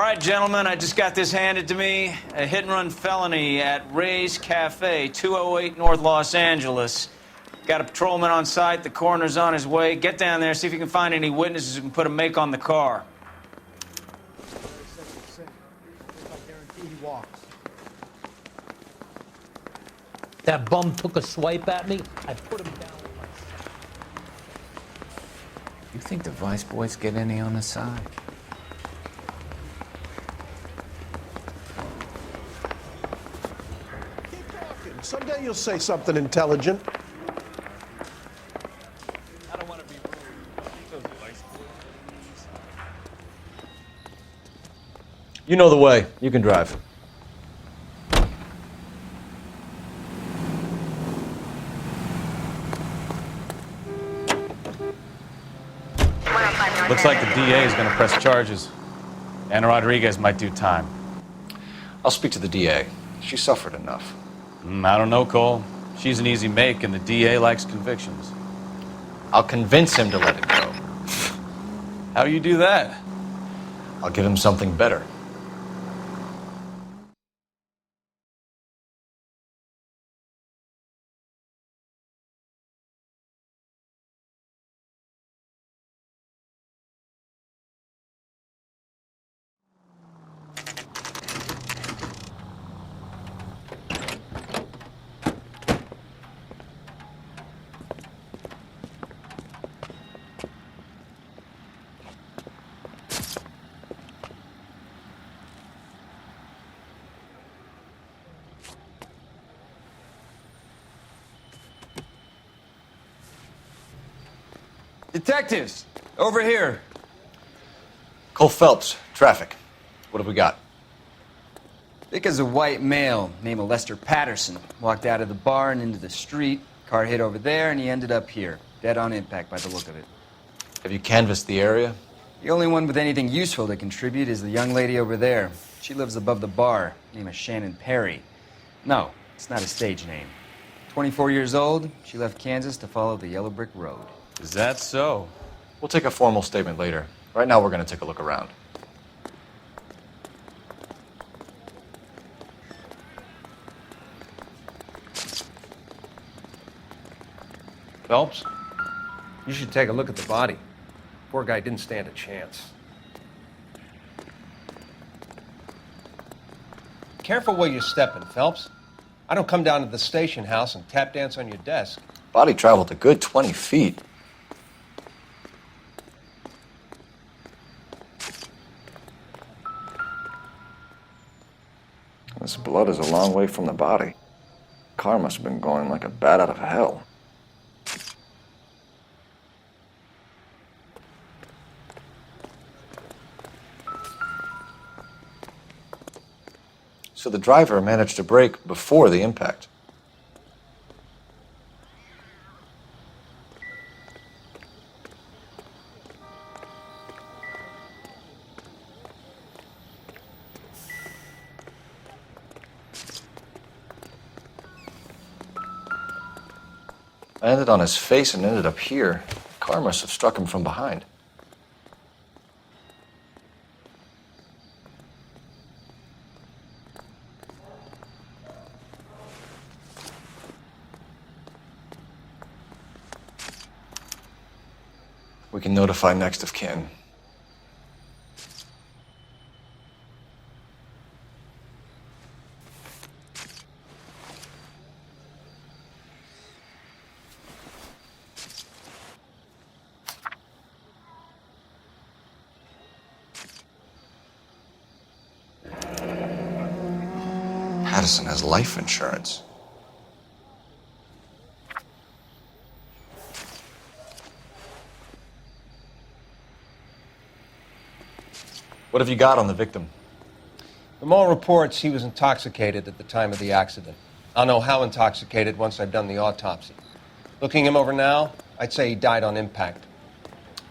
right, gentlemen, I just got this handed to me. A hit-and-run felony at Ray's Cafe, 208 North Los Angeles. Got a patrolman on site. The coroner's on his way. Get down there, see if you can find any witnesses who can put a make on the car. I guarantee he walks. That bum took a swipe at me. I put him down with my... You think the Vice Boys get any on the side? Keep talking. Someday you'll say something intelligent. I don't want to be rude. I think those Vice Boys. You know the way. You can drive. Looks like the DA is going to press charges. Anna Rodriguez might do time. I'll speak to the DA. She suffered enough. I don't know, Cole. She's an easy make, and the DA likes convictions. I'll convince him to let it go. How do you do that? I'll give him something better. Detectives, over here. Cole Phelps, traffic. What have we got? Thick as a white male named Lester Patterson. Walked out of the bar and into the street. Car hit over there, and he ended up here. Dead on impact by the look of it. Have you canvassed the area? The only one with anything useful to contribute is the young lady over there. She lives above the bar. Name is Shannon Perry. No, it's not a stage name. 24 years old, she left Kansas to follow the Yellow Brick Road. Is that so? We'll take a formal statement later. Right now, we're going to take a look around. Phelps, you should take a look at the body. Poor guy didn't stand a chance. Careful where you're stepping, Phelps. I don't come down to the station house and tap dance on your desk. Body traveled a good 20 feet. This blood is a long way from the body. Car must have been going like a bat out of hell. So the driver managed to brake before the impact. Landed on his face and ended up here. The car must have struck him from behind. We can notify next of kin. Patterson has life insurance. What have you got on the victim? From all reports, he was intoxicated at the time of the accident. I'll know how intoxicated once I've done the autopsy. Looking him over now, I'd say he died on impact.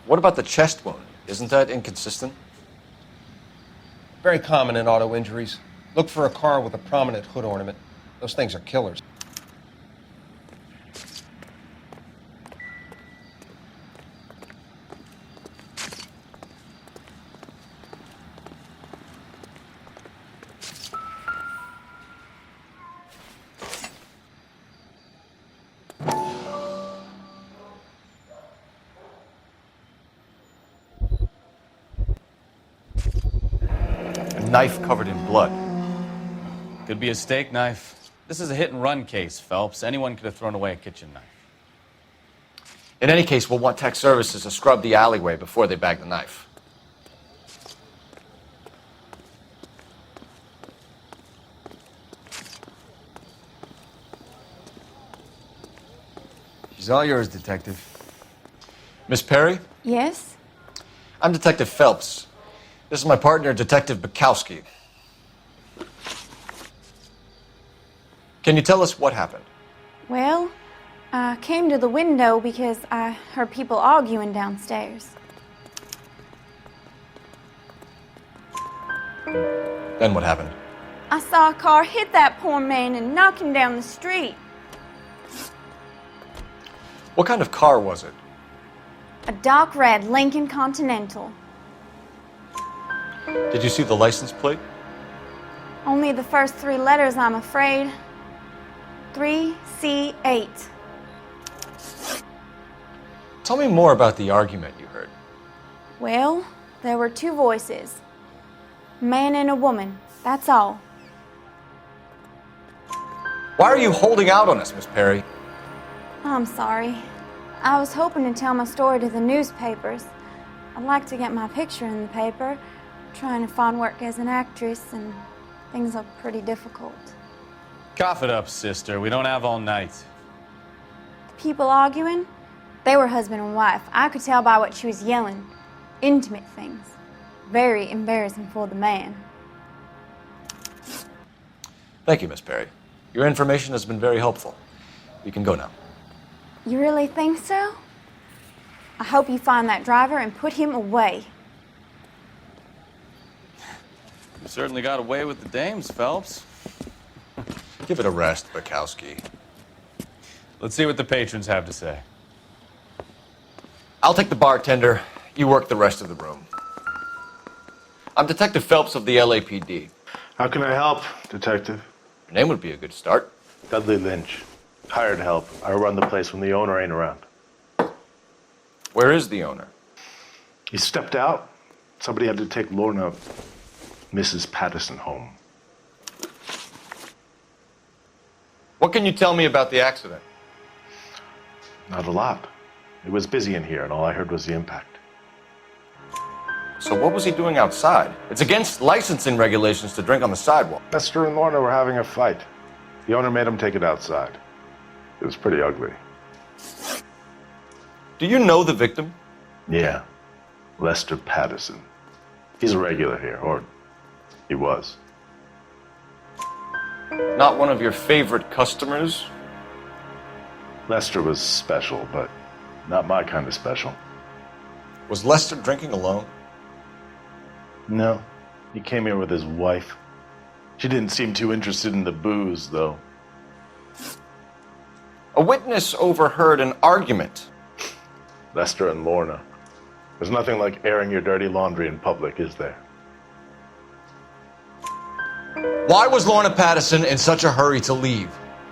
What about the chest wound? Isn't that inconsistent? Very common in auto injuries. Look for a car with a prominent hood ornament. Those things are killers. knife covered in blood. Could be a steak knife. This is a hit-and-run case, Phelps. Anyone could have thrown away a kitchen knife. In any case, we'll want tech services to scrub the alleyway before they bag the knife. She's all yours, Detective. Miss Perry, Yes? I'm Detective Phelps. This is my partner, Detective Bukowski. Can you tell us what happened? Well, I came to the window because I heard people arguing downstairs. Then what happened? I saw a car hit that poor man and knock him down the street. What kind of car was it? A dark red Lincoln Continental. Did you see the license plate? Only the first three letters, I'm afraid. 3C8. Tell me more about the argument you heard. Well, there were two voices. A man and a woman, that's all. Why are you holding out on us, Miss Perry? I'm sorry. I was hoping to tell my story to the newspapers. I'd like to get my picture in the paper. Trying to find work as an actress, and things look pretty difficult. Cough it up, sister. We don't have all night. People arguing? They were husband and wife. I could tell by what she was yelling. Intimate things. Very embarrassing for the man. Thank you, Miss Perry. Your information has been very helpful. You can go now. You really think so? I hope you find that driver and put him away. You certainly got away with the dames, Phelps. Give it a rest, Bukowski. Let's see what the patrons have to say. I'll take the bartender. You work the rest of the room. I'm Detective Phelps of the LAPD. How can I help, Detective? Your name would be a good start. Dudley Lynch. Hired help. I run the place when the owner ain't around. Where is the owner? He stepped out. Somebody had to take Lorna, Mrs. Patterson, home. What can you tell me about the accident? Not a lot. It was busy in here, and all I heard was the impact. So what was he doing outside? It's against licensing regulations to drink on the sidewalk. Lester and Lorna were having a fight. The owner made him take it outside. It was pretty ugly. Do you know the victim? Yeah. Lester Patterson. He's a regular here, or he was. Not one of your favorite customers? Lester was special, but not my kind of special. Was Lester drinking alone? No. He came here with his wife. She didn't seem too interested in the booze, though. A witness overheard an argument. Lester and Lorna. There's nothing like airing your dirty laundry in public, is there? Why was Lorna Patterson in such a hurry to leave?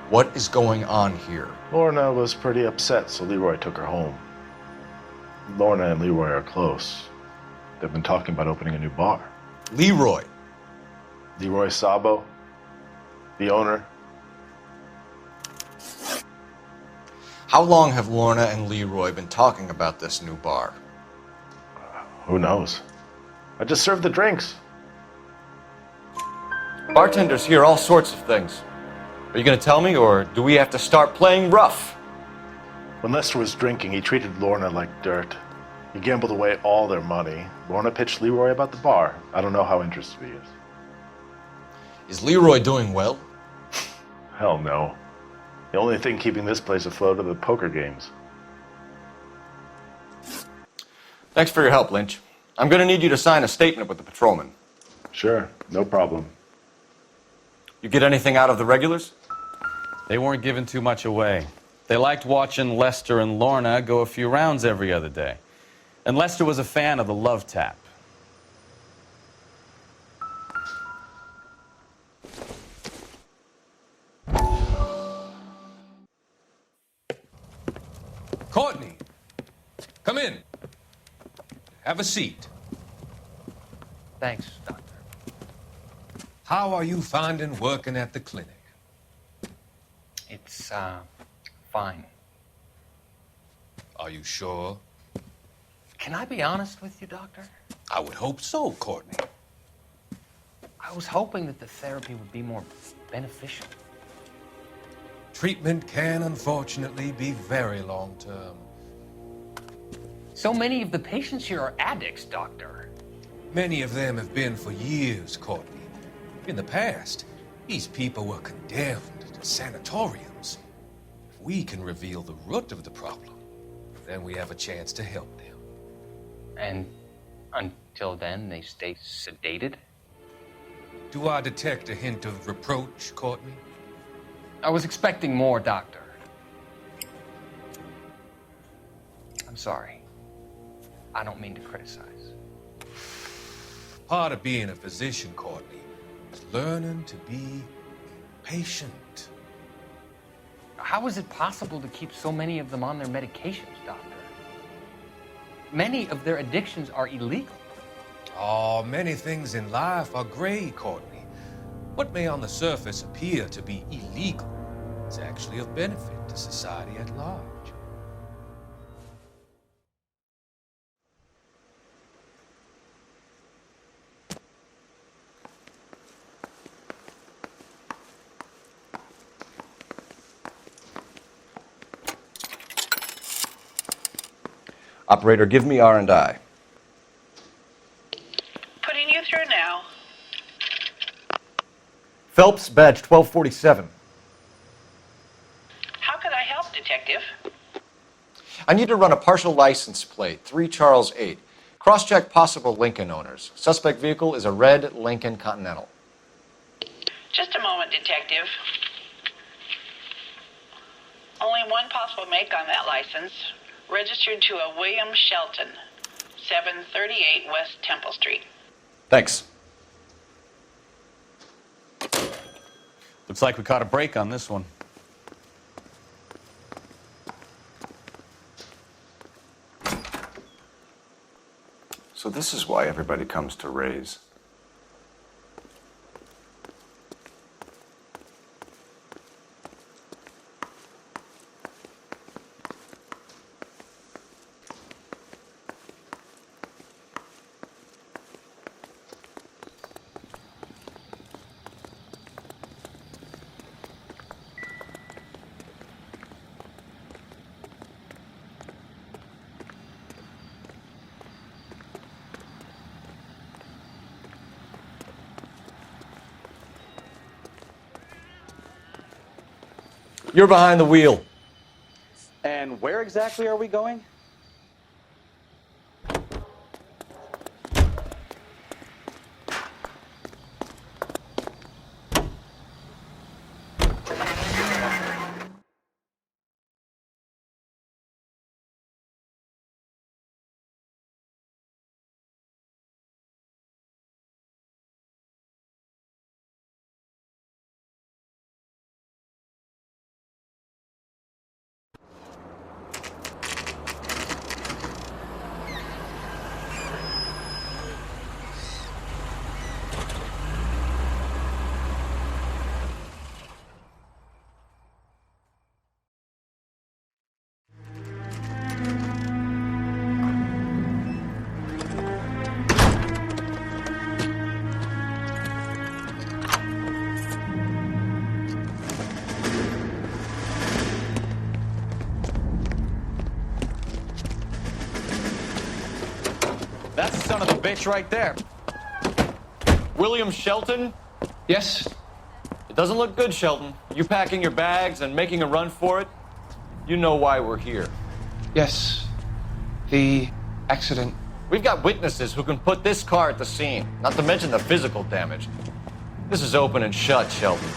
What is going on here? Lorna was pretty upset, so Leroy took her home. Lorna and Leroy are close. They've been talking about opening a new bar. Leroy. Leroy Sabo, the owner. How long have Lorna and Leroy been talking about this new bar? Who knows? I just served the drinks. Bartenders hear all sorts of things. Are you going to tell me, or do we have to start playing rough? When Lester was drinking, he treated Lorna like dirt. He gambled away all their money. Lorna pitched Leroy about the bar. I don't know how interested he is. Is Leroy doing well? Hell no. The only thing keeping this place afloat are the poker games. Thanks for your help, Lynch. I'm going to need you to sign a statement with the patrolman. Sure, no problem. You get anything out of the regulars? They weren't giving too much away. They liked watching Lester and Lorna go a few rounds every other day. And Lester was a fan of the love tap. Courtney, come in. Have a seat. Thanks, Doctor. How are you finding working at the clinic? It's, fine. Are you sure? Can I be honest with you, Doctor? I would hope so, Courtney. I was hoping that the therapy would be more beneficial. Treatment can, unfortunately, be very long-term. So many of the patients here are addicts, Doctor. Many of them have been for years, Courtney. In the past, these people were condemned to sanatoriums. If we can reveal the root of the problem, then we have a chance to help them. And until then, they stay sedated? Do I detect a hint of reproach, Courtney? I was expecting more, Doctor. I'm sorry. I don't mean to criticize. Part of being a physician, Courtney, is learning to be patient. How is it possible to keep so many of them on their medications, Doctor? Many of their addictions are illegal. Oh, many things in life are gray, Courtney. What may on the surface appear to be illegal is actually of benefit to society at large. Operator, give me R&I. Putting you through now. Phelps, badge 1247. How could I help, Detective? I need to run a partial license plate, 3 Charles 8. Cross-check possible Lincoln owners. Suspect vehicle is a red Lincoln Continental. Just a moment, Detective. Only one possible make on that license. Registered to a William Shelton, 738 West Temple Street. Thanks. Looks like we caught a break on this one. So this is why everybody comes to Ray's. You're behind the wheel. And where exactly are we going? That's the son of the bitch right there. William Shelton? Yes? It doesn't look good, Shelton. You packing your bags and making a run for it? You know why we're here. Yes. The accident. We've got witnesses who can put this car at the scene, not to mention the physical damage. This is open and shut, Shelton.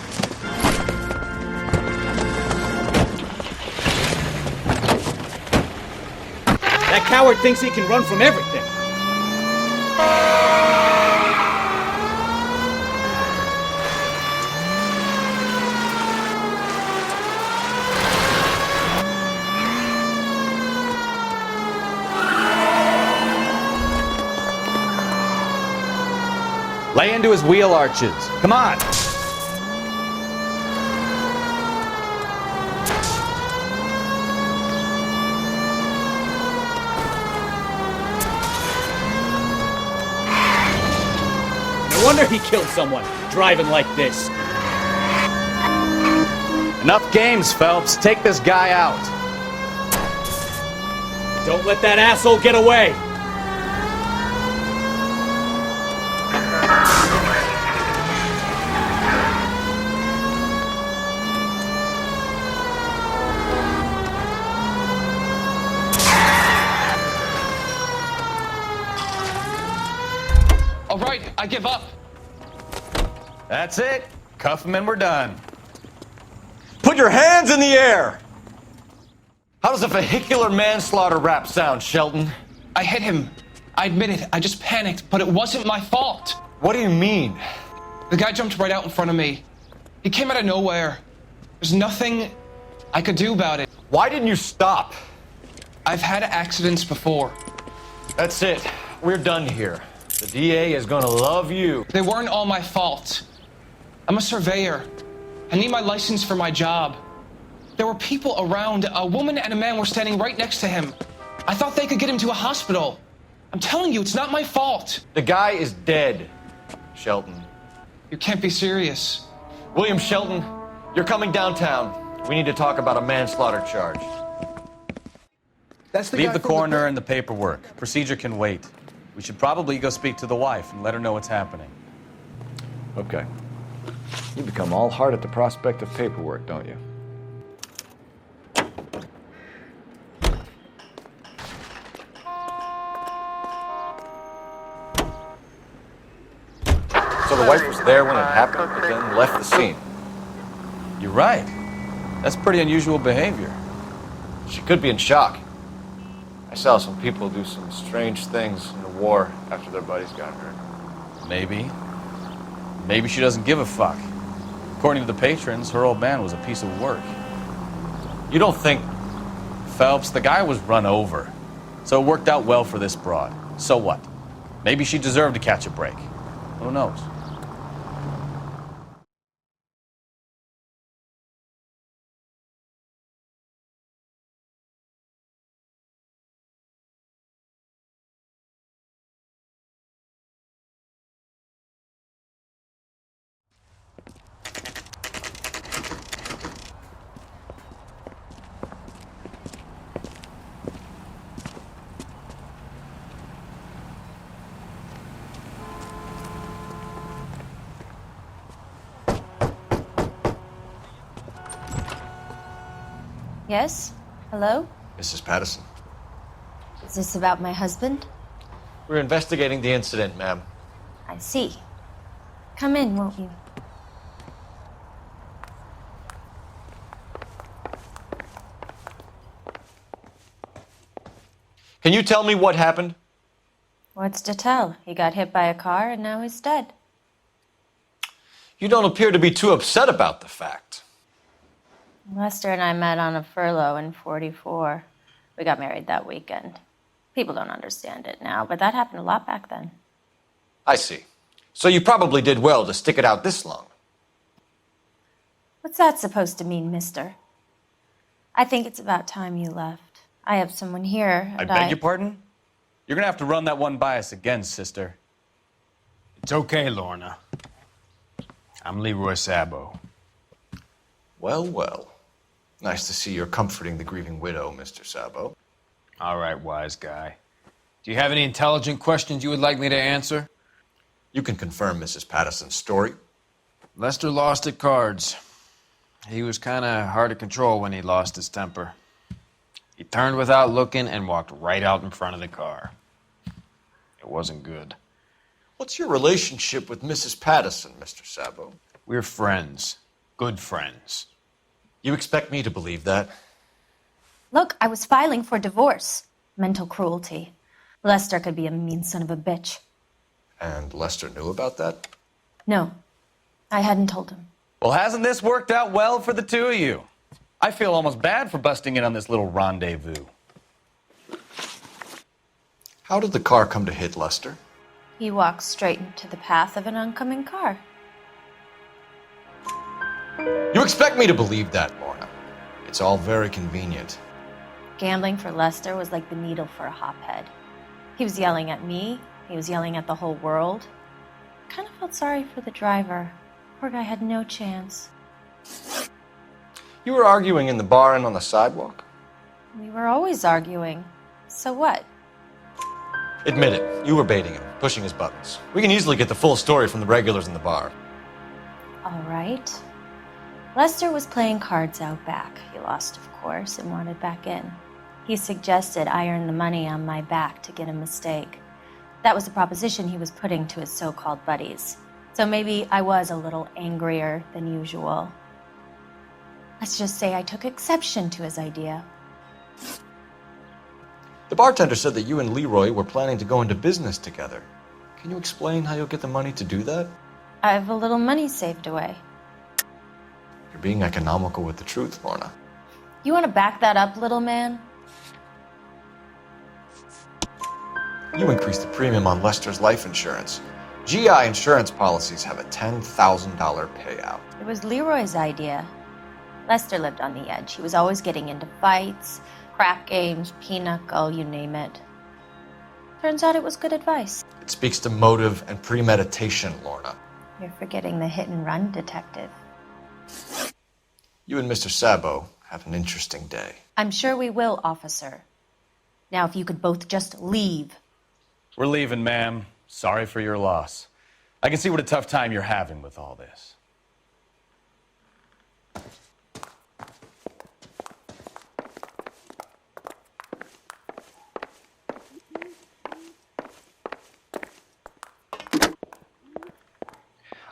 That coward thinks he can run from everything. Lay into his wheel arches. Come on. No wonder he killed someone, driving like this. Enough games, Phelps. Take this guy out. Don't let that asshole get away. All right, I give up. That's it. Cuff him and we're done. Put your hands in the air! How does a vehicular manslaughter rap sound, Sheldon? I hit him. I admit it. I just panicked, but it wasn't my fault. What do you mean? The guy jumped right out in front of me. He came out of nowhere. There's nothing I could do about it. Why didn't you stop? I've had accidents before. That's it. We're done here. The DA is gonna love you. They weren't all my fault. I'm a surveyor. I need my license for my job. There were people around. A woman and a man were standing right next to him. I thought they could get him to a hospital. I'm telling you, it's not my fault. The guy is dead, Sheldon. You can't be serious. William Sheldon, you're coming downtown. We need to talk about a manslaughter charge. That's the Leave guy the from coroner and the paperwork. Procedure can wait. We should probably go speak to the wife and let her know what's happening. Okay. You become all heart at the prospect of paperwork, don't you? So the wife was there when it happened, but then left the scene. You're right. That's pretty unusual behavior. She could be in shock. I saw some people do some strange things in the war after their buddies got hurt. Maybe. Maybe she doesn't give a fuck. According to the patrons, her old man was a piece of work. You don't think... Phelps, the guy was run over. So it worked out well for this broad. So what? Maybe she deserved to catch a break. Who knows? Yes? Hello? Mrs. Patterson. Is this about my husband? We're investigating the incident, ma'am. I see. Come in, won't you? Can you tell me what happened? What's to tell? He got hit by a car and now he's dead. You don't appear to be too upset about the fact. Lester and I met on a furlough in '44. We got married that weekend. People don't understand it now, but that happened a lot back then. I see. So you probably did well to stick it out this long. What's that supposed to mean, mister? I think it's about time you left. I have someone here, I and beg your pardon? You're gonna have to run that one by us again, sister. It's okay, Lorna. I'm Leroy Sabo. Well, well. Nice to see you're comforting the grieving widow, Mr. Sabo. All right, wise guy. Do you have any intelligent questions you would like me to answer? You can confirm Mrs. Patterson's story. Lester lost at cards. He was kind of hard to control when he lost his temper. He turned without looking and walked right out in front of the car. It wasn't good. What's your relationship with Mrs. Patterson, Mr. Sabo? We're friends. Good friends. You expect me to believe that? Look, I was filing for divorce. Mental cruelty. Lester could be a mean son of a bitch. And Lester knew about that? No, I hadn't told him. Well, hasn't this worked out well for the two of you? I feel almost bad for busting in on this little rendezvous. How did the car come to hit Lester? He walks straight into the path of an oncoming car. You expect me to believe that, Lorna? It's all very convenient. Gambling for Lester was like the needle for a hophead. He was yelling at me. He was yelling at the whole world. I kind of felt sorry for the driver. Poor guy had no chance. You were arguing in the bar and on the sidewalk? We were always arguing. So what? Admit it, you were baiting him, pushing his buttons. We can easily get the full story from the regulars in the bar. All right. Lester was playing cards out back. He lost, of course, and wanted back in. He suggested I earn the money on my back to get a mistake. That was the proposition he was putting to his so-called buddies. So maybe I was a little angrier than usual. Let's just say I took exception to his idea. The bartender said that you and Leroy were planning to go into business together. Can you explain how you'll get the money to do that? I have a little money saved away. You're being economical with the truth, Lorna. You want to back that up, little man? You increased the premium on Lester's life insurance. GI insurance policies have a $10,000 payout. It was Leroy's idea. Lester lived on the edge. He was always getting into fights, crap games, pinochle, you name it. Turns out it was good advice. It speaks to motive and premeditation, Lorna. You're forgetting the hit-and-run detective. You and Mr. Sabo have an interesting day. I'm sure we will, officer. Now, if you could both just leave. We're leaving, ma'am. Sorry for your loss. I can see what a tough time you're having with all this.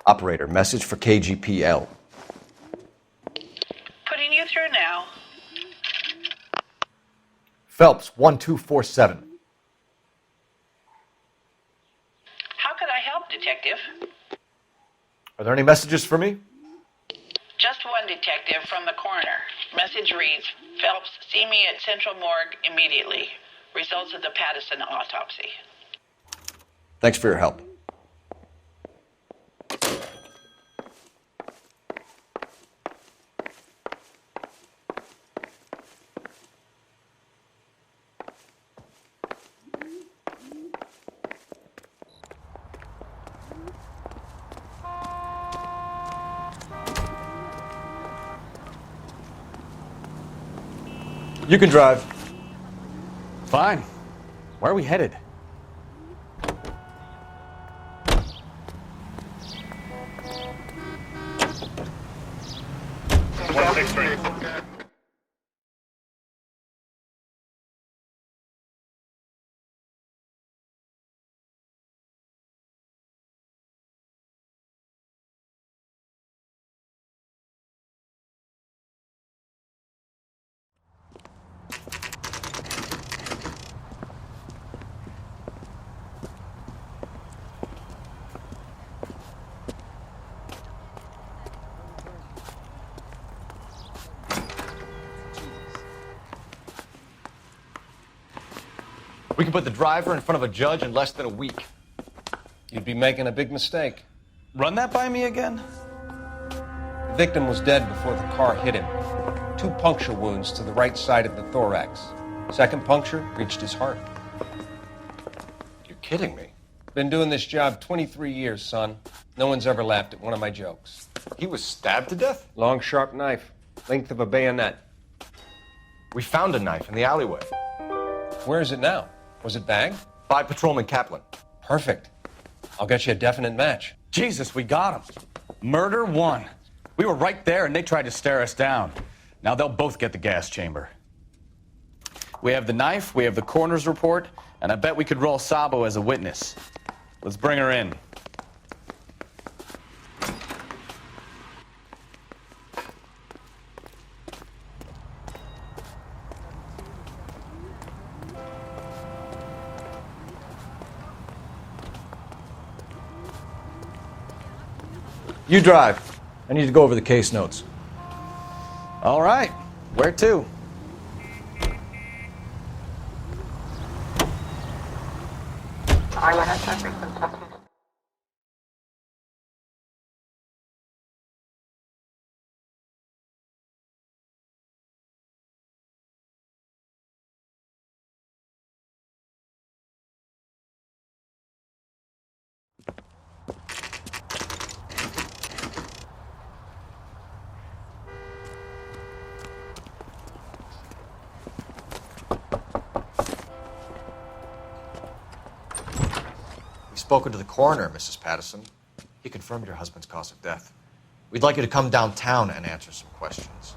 Operator, message for KGPL. Putting you through now. Phelps, 1247. How could I help, Detective? Are there any messages for me? Just one detective from the coroner. Message reads, Phelps, see me at Central Morgue immediately. Results of the Pattison autopsy. Thanks for your help. You can drive. Fine. Where are we headed? We can put the driver in front of a judge in less than a week. You'd be making a big mistake. Run that by me again? The victim was dead before the car hit him. 2 puncture wounds to the right side of the thorax. Second puncture reached his heart. You're kidding me. Been doing this job 23 years, son. No one's ever laughed at one of my jokes. He was stabbed to death? Long, sharp knife. Length of a bayonet. We found a knife in the alleyway. Where is it now? Was it bagged? By Patrolman Kaplan. Perfect. I'll get you a definite match. Jesus, we got him. Murder 1. We were right there and they tried to stare us down. Now they'll both get the gas chamber. We have the knife, we have the coroner's report, and I bet we could roll Sabo as a witness. Let's bring her in. You drive. I need to go over the case notes. All right. Where to? We've spoken to the coroner, Mrs. Patterson. He confirmed your husband's cause of death. We'd like you to come downtown and answer some questions.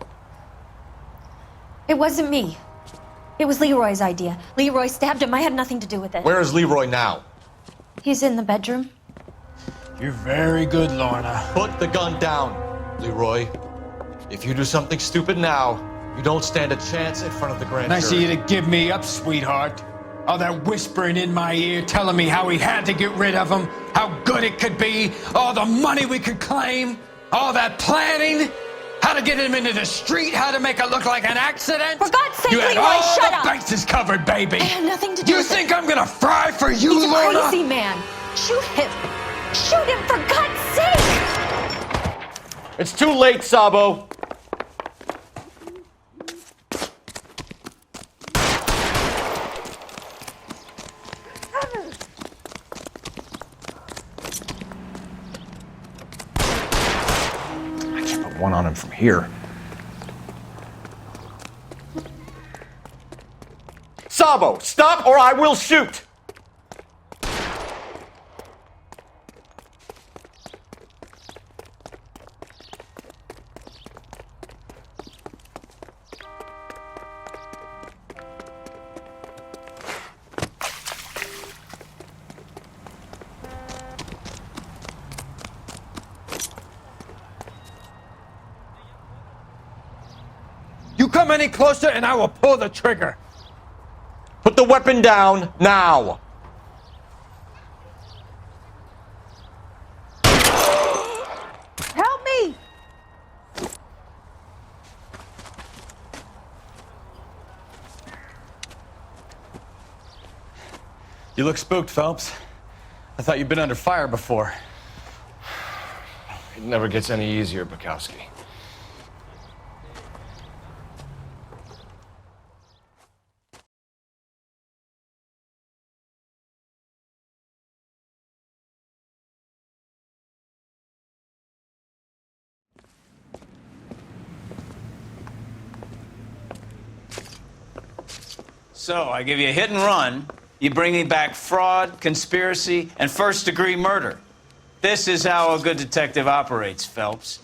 It wasn't me. It was Leroy's idea. Leroy stabbed him. I had nothing to do with it. Where is Leroy now? He's in the bedroom. You're very good, Lorna. Put the gun down, Leroy. If you do something stupid now, you don't stand a chance in front of the grand jury. Nice of you to give me up, sweetheart. All that whispering in my ear, telling me how we had to get rid of him, how good it could be, all the money we could claim, all that planning, how to get him into the street, how to make it look like an accident. For God's sake, you had Leroy, all shut the up! bases covered, baby. I had nothing to do You with think it. I'm gonna fry for you, He's a Lorna? crazy man. Shoot him. Shoot him, for God's sake! It's too late, Sabo. One on him from here. Sabo, stop or I will shoot! You come any closer and I will pull the trigger. Put the weapon down now. Help me! You look spooked, Phelps. I thought you'd been under fire before. It never gets any easier, Bukowski. So, I give you a hit and run. You bring me back fraud, conspiracy, and first-degree murder. This is how a good detective operates, Phelps.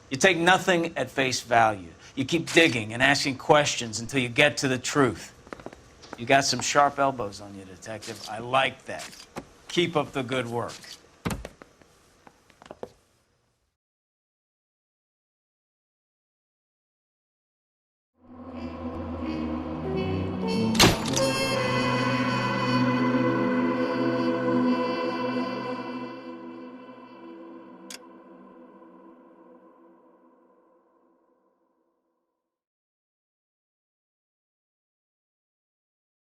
You take nothing at face value. You keep digging and asking questions until you get to the truth. You got some sharp elbows on you, detective. I like that. Keep up the good work.